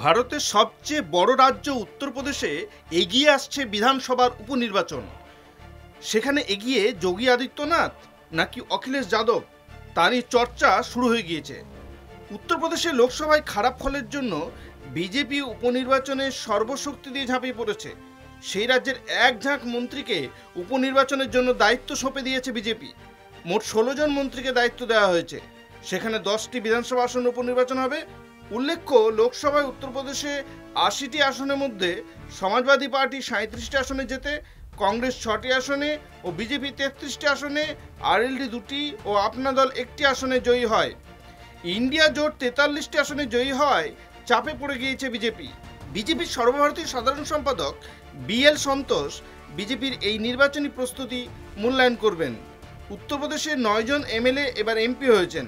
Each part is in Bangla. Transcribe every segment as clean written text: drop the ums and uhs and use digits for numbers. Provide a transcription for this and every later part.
ভারতের সবচেয়ে বড় রাজ্য উত্তরপ্রদেশে এগিয়ে আসছে বিধানসভার উপনির্বাচন। সেখানে এগিয়ে যোগী আদিত্যনাথ নাকি অখিলেশ যাদব, তারই চর্চা শুরু হয়ে গিয়েছে। উত্তরপ্রদেশে লোকসভায় খারাপ ফলের জন্য বিজেপি উপনির্বাচনে সর্বশক্তি দিয়ে ঝাঁপিয়ে পড়েছে। সেই রাজ্যের এক ঝাঁক মন্ত্রীকে উপনির্বাচনের জন্য দায়িত্ব সঁপে দিয়েছে বিজেপি। মোট ১৬ জন মন্ত্রীকে দায়িত্ব দেওয়া হয়েছে। সেখানে 10টি বিধানসভা আসন উপনির্বাচন হবে। উল্লেখ্য, লোকসভায় উত্তরপ্রদেশে ৮০টি আসনের মধ্যে সমাজবাদী পার্টি ৩৭টি আসনে জেতে, কংগ্রেস ৬টি আসনে ও বিজেপি ৩৩টি আসনে, আরএলডি ২টি ও আপনা দল ১টি আসনে জয়ী হয়। ইন্ডিয়া জোট ৪৩টি আসনে জয়ী হয় চাপে পড়ে গিয়েছে বিজেপি। বিজেপির সর্বভারতীয় সাধারণ সম্পাদক বিএল সন্তোষ বিজেপির এই নির্বাচনী প্রস্তুতি মূল্যায়ন করবেন। উত্তরপ্রদেশের ৯ জন এমএলএ এবার এমপি হয়েছেন।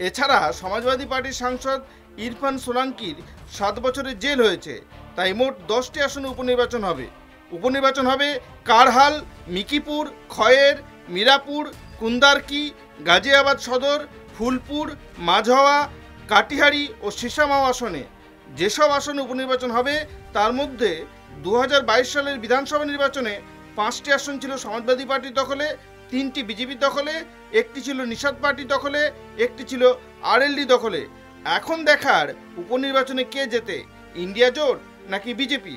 এছাড়া সমাজবাদী পার্টির সাংসদ ইরফান সোলাঙ্কির ৭ বছরের জেল হয়েছে। তাই মোট 10টি আসনে উপনির্বাচন হবে কারহাল, মিকিপুর, খয়ের, মিরাপুর, কুন্দারকি, গাজিয়াবাদ সদর, ফুলপুর, মাঝহাওয়া, কাটিহারি ও সিসামাও আসনে। যেসব আসনে উপনির্বাচন হবে তার মধ্যে ২০২২ সালের বিধানসভা নির্বাচনে 5টি আসন ছিল সমাজবাদী পার্টির দখলে, 3টি বিজেপির দখলে, 1টি ছিল নিষাদ পার্টির দখলে, 1টি ছিল আরএলডি দখলে। এখন দেখার উপনির্বাচনে কে জেতে, ইন্ডিয়া জোট নাকি বিজেপি।